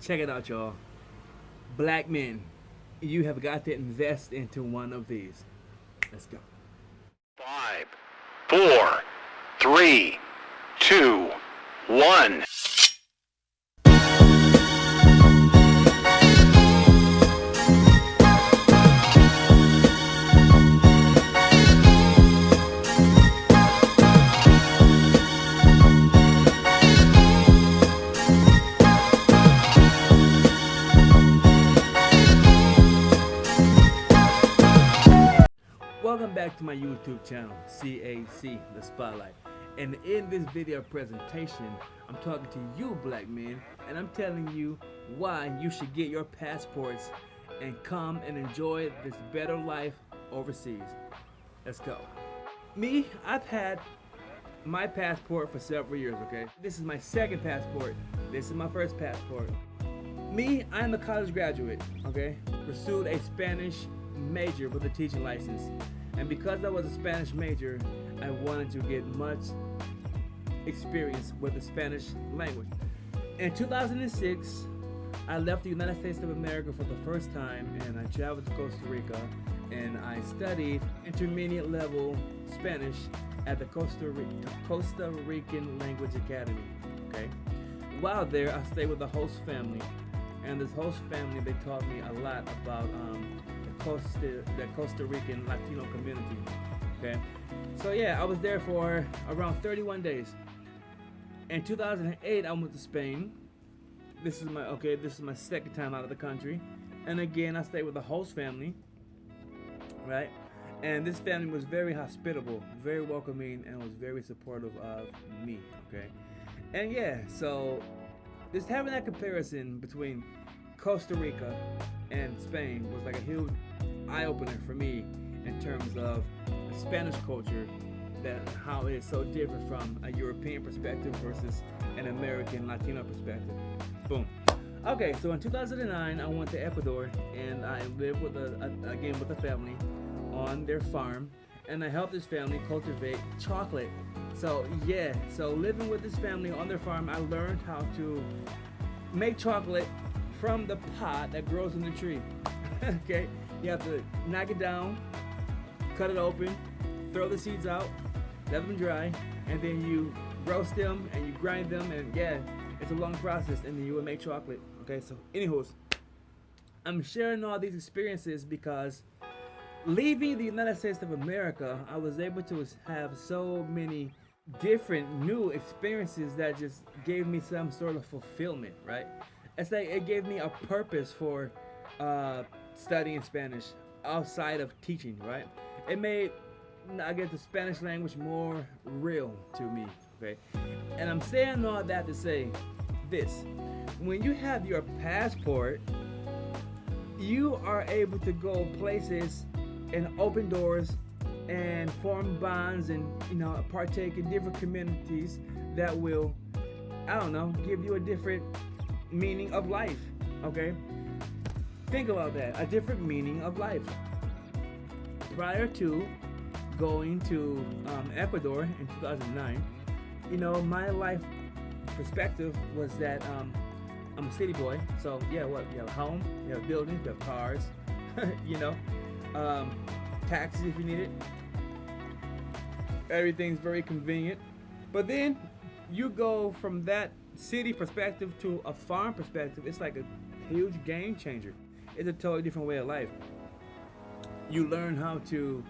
Check it out, y'all. Black men, you have got to invest into one of these. Let's go. 5, 4, 3, 2, 1. Welcome back to my YouTube channel, CAC, The Spotlight. And in this video presentation, I'm talking to you black men, and I'm telling you why you should get your passports and come and enjoy this better life overseas. Let's go. Me, I've had my passport for several years, okay? This is my second passport. This is my first passport. Me, I'm a college graduate, okay? Pursued a Spanish major with a teaching license. And because I was a Spanish major, I wanted to get much experience with the Spanish language. In 2006, I left the United States of America for the first time, and I traveled to Costa Rica, and I studied intermediate level Spanish at the Costa Rican Language Academy, okay? While there, I stayed with the host family, and this host family, they taught me a lot about the Costa Rican Latino community, okay? So yeah, I was there for around 31 days. In 2008, I went to Spain. This is my second time out of the country. And again, I stayed with the host family, right? And this family was very hospitable, very welcoming, and was very supportive of me, okay? And yeah, so just having that comparison between Costa Rica and Spain was like a huge eye-opener for me in terms of the Spanish culture, that how it is so different from a European perspective versus an American Latino perspective. Boom. Okay, so in 2009 I went to Ecuador, and I lived with a family on their farm, and I helped this family cultivate chocolate. So yeah, so living with this family on their farm, I learned how to make chocolate from the pod that grows in the tree. Okay, you have to knock it down, cut it open, throw the seeds out, let them dry, and then you roast them and you grind them, and yeah, it's a long process, and then you will make chocolate. Okay, so anywho's, I'm sharing all these experiences because leaving the United States of America, I was able to have so many different new experiences that just gave me some sort of fulfillment, right? It's like it gave me a purpose for studying Spanish outside of teaching, right? It made, I guess, the Spanish language more real to me, okay? And I'm saying all that to say this: when you have your passport, you are able to go places and open doors and form bonds and, you know, partake in different communities that will, I don't know, give you a different meaning of life, okay? Think about that, a different meaning of life. Prior to going to Ecuador in 2009, you know, my life perspective was that I'm a city boy, so yeah, what, you have a home, you have buildings, you have cars, you know, taxis if you need it. Everything's very convenient. But then you go from that city perspective to a farm perspective. It's like a huge game changer. It's a totally different way of life. You learn how to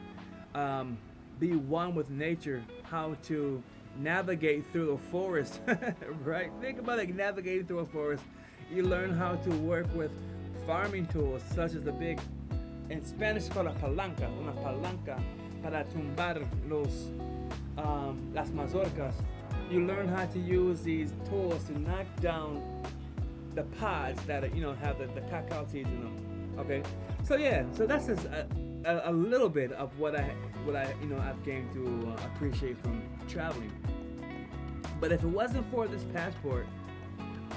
be one with nature, how to navigate through the forest, right? Think about it, navigating through a forest. You learn how to work with farming tools such as the big, in Spanish called a palanca, una palanca para tumbar las mazorcas. You learn how to use these tools to knock down the pods that, you know, have the cacao seeds in them. Okay, so yeah, so that's just a little bit of what I you know, I've gained to appreciate from traveling. But if it wasn't for this passport,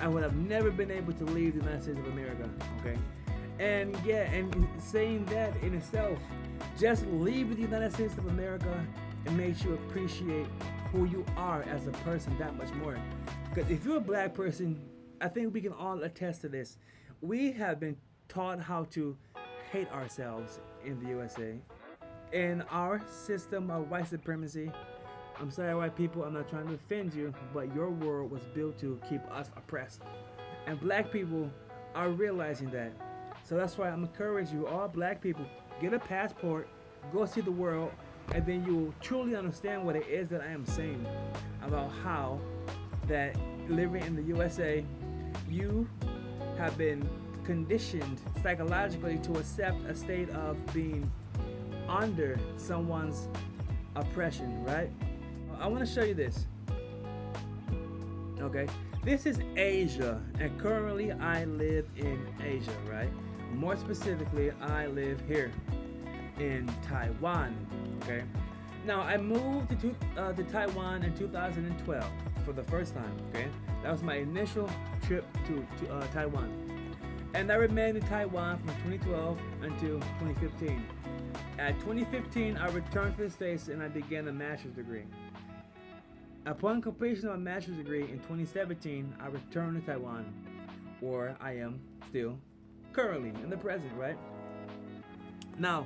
I would have never been able to leave the United States of America. Okay, and yeah, and saying that in itself, just leaving the United States of America, it makes you appreciate who you are as a person that much more. Because if you're a black person, I think we can all attest to this. We have been taught how to hate ourselves in the USA. In our system of white supremacy, I'm sorry, white people, I'm not trying to offend you, but your world was built to keep us oppressed. And black people are realizing that. So that's why I'm encouraging you, all black people, get a passport, go see the world, and then you will truly understand what it is that I am saying about how that living in the USA, you have been conditioned psychologically to accept a state of being under someone's oppression, right? I want to show you this. Okay, this is Asia, and currently I live in Asia, right? More specifically, I live here in Taiwan. Okay, now I moved to Taiwan in 2012 for the first time. Okay, that was my initial trip to Taiwan, and I remained in Taiwan from 2012 until 2015. At 2015, I returned to the States and I began a master's degree. Upon completion of my master's degree in 2017, I returned to Taiwan, where I am still currently in the present, right? Now,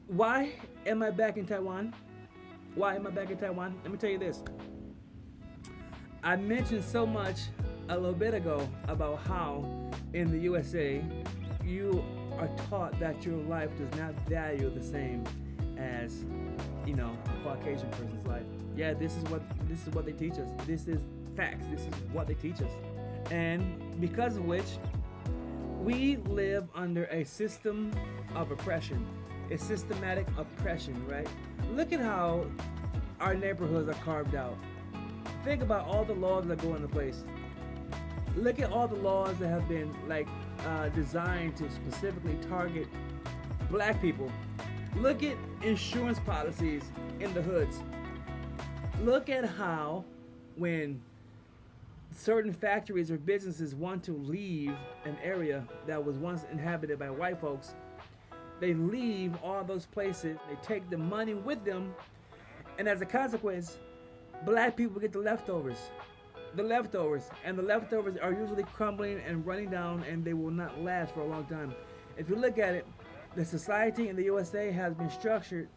why am I back in Taiwan? Why am I back in Taiwan? Let me tell you this. I mentioned so much a little bit ago about how in the USA you are taught that your life does not value the same as, you know, a Caucasian person's life. Yeah, this is what they teach us. This is facts. This is what they teach us. And because of which we live under a system of oppression. A systematic oppression, right? Look at how our neighborhoods are carved out. Think about all the laws that go into place. Look at all the laws that have been designed to specifically target black people. Look at insurance policies in the hoods. Look at how when certain factories or businesses want to leave an area that was once inhabited by white folks, they leave all those places, they take the money with them, and as a consequence, black people get the leftovers. The leftovers are usually crumbling and running down, and they will not last for a long time. If you look at it, the society in the USA has been structured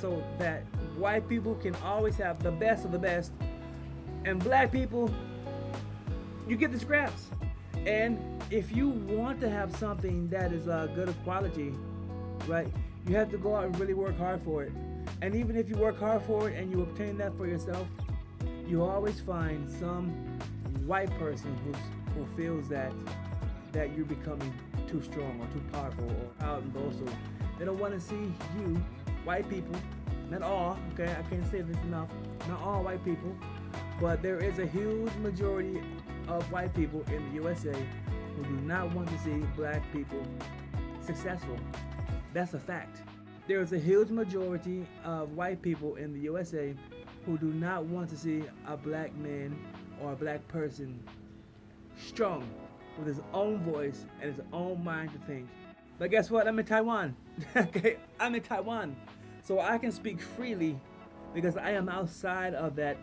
so that white people can always have the best of the best, and black people, you get the scraps. And if you want to have something that is good quality, right, you have to go out and really work hard for it. And even if you work hard for it and you obtain that for yourself, you always find some white person who feels that you're becoming too strong or too powerful or proud and boastful. They don't want to see you, white people, not all, okay, I can't say this enough, not all white people, but there is a huge majority of white people in the USA who do not want to see black people successful. That's a fact. There is a huge majority of white people in the USA who do not want to see a black man or a black person strong with his own voice and his own mind to think. But guess what? I'm in Taiwan. Okay, I'm in Taiwan, so I can speak freely because I am outside of that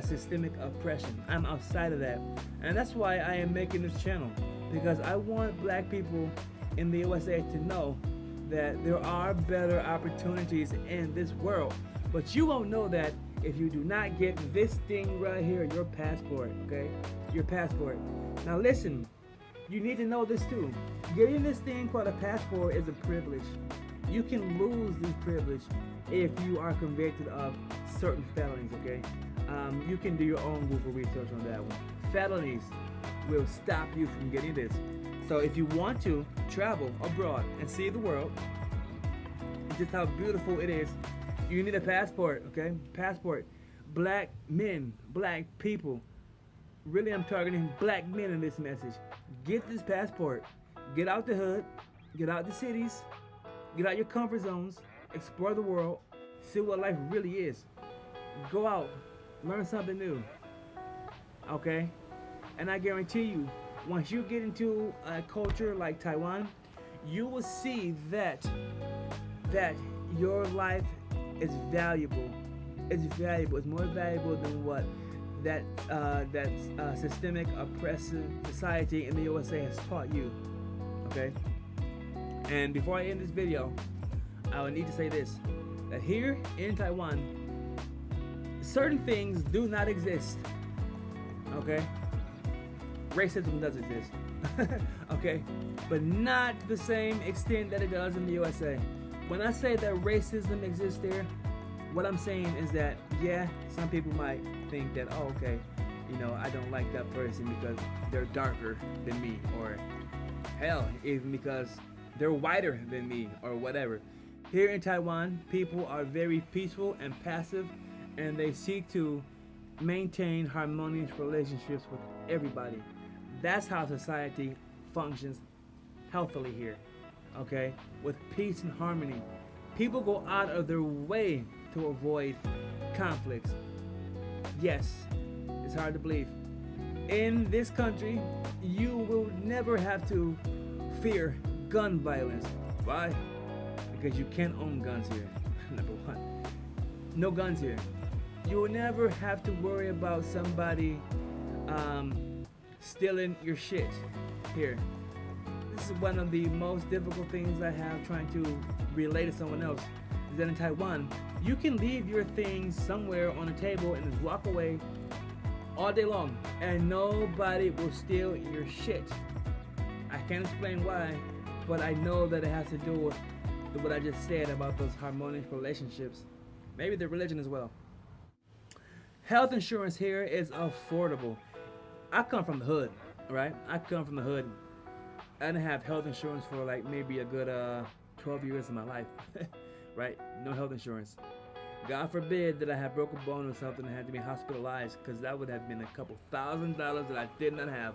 systemic oppression. I'm outside of that, and that's why I am making this channel, because I want black people in the USA to know that there are better opportunities in this world. But you won't know that if you do not get this thing right here, your passport, okay? Your passport. Now listen, you need to know this too. Getting this thing called a passport is a privilege. You can lose this privilege if you are convicted of certain felonies, okay? You can do your own Google research on that one. Felonies will stop you from getting this. So if you want to travel abroad and see the world, just how beautiful it is, you need a passport, okay? Passport. Black men, black people. Really, I'm targeting black men in this message. Get this passport. Get out the hood. Get out the cities. Get out your comfort zones. Explore the world. See what life really is. Go out. Learn something new. Okay? And I guarantee you, once you get into a culture like Taiwan, you will see that your life is valuable. It's valuable. It's more valuable than what systemic oppressive society in the USA has taught you. Okay. And before I end this video, I would need to say this: that here in Taiwan, certain things do not exist. Okay. Racism does exist. Okay, but not to the same extent that it does in the USA. When I say that racism exists there, what I'm saying is that, yeah, some people might think that, oh, okay, you know, I don't like that person because they're darker than me, or hell, even because they're whiter than me, or whatever. Here in Taiwan, people are very peaceful and passive, and they seek to maintain harmonious relationships with everybody. That's how society functions healthily here, okay? With peace and harmony. People go out of their way to avoid conflicts. Yes, it's hard to believe. In this country, you will never have to fear gun violence. Why? Because you can't own guns here. Number one, no guns here. You will never have to worry about somebody stealing your shit here. This is one of the most difficult things I have trying to relate to someone else, is that in Taiwan, you can leave your things somewhere on a table and just walk away all day long and nobody will steal your shit. I can't explain why, but I know that it has to do with what I just said about those harmonious relationships. Maybe the religion as well. Health insurance here is affordable. I come from the hood, right? I come from the hood. I didn't have health insurance for like maybe a good 12 years of my life, right? No health insurance. God forbid that I had broke a bone or something and had to be hospitalized, because that would have been a couple $1,000s that I did not have.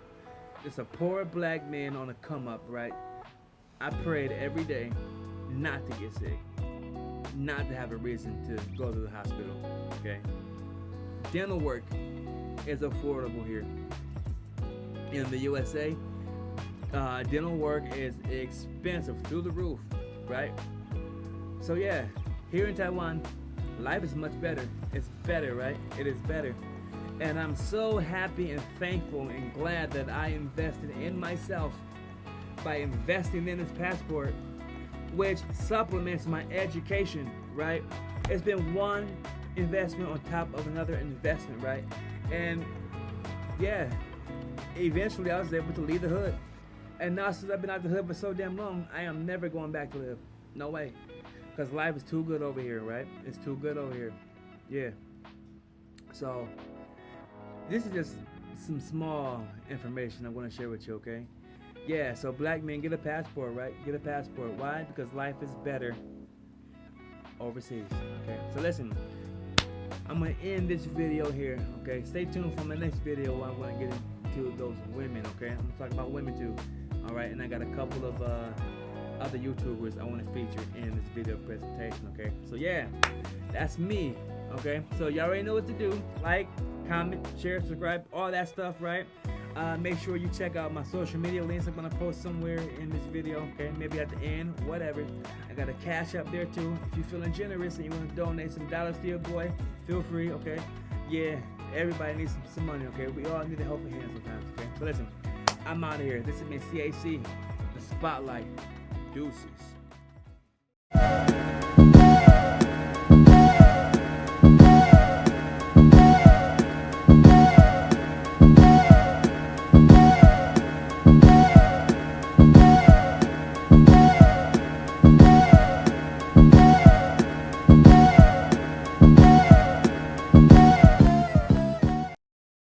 Just a poor black man on a come up, right? I prayed every day not to get sick, not to have a reason to go to the hospital, okay? Dental work is affordable here. In the USA, dental work is expensive through the roof, right? So yeah, here in Taiwan, life is much better. It's better, right? It is better. And I'm so happy and thankful and glad that I invested in myself by investing in this passport, which supplements my education, right? It's been one investment on top of another investment, right? And yeah, eventually I was able to leave the hood. And now since I've been out the hood for so damn long, I am never going back to live. No way. Because life is too good over here, right? It's too good over here. Yeah. So, this is just some small information I want to share with you, okay? Yeah, so black men, get a passport, right? Get a passport. Why? Because life is better overseas, okay? So listen, I'm going to end this video here, okay? Stay tuned for my next video where I'm going to get into those women, okay? I'm going to talk about women too, all right? And I got a couple of other YouTubers I want to feature in this video presentation, okay? So yeah, that's me, okay? So y'all already know what to do. Like, comment, share, subscribe, all that stuff, right? Make sure you check out my social media links. I'm gonna post somewhere in this video, okay? Maybe at the end, whatever. I got a cash up there too. If you're feeling generous and you want to donate some dollars to your boy, feel free, okay? Yeah, everybody needs some money, okay? We all need a helping hand sometimes, okay? So listen, I'm out of here. This has been CAC, the Spotlight. Deuces.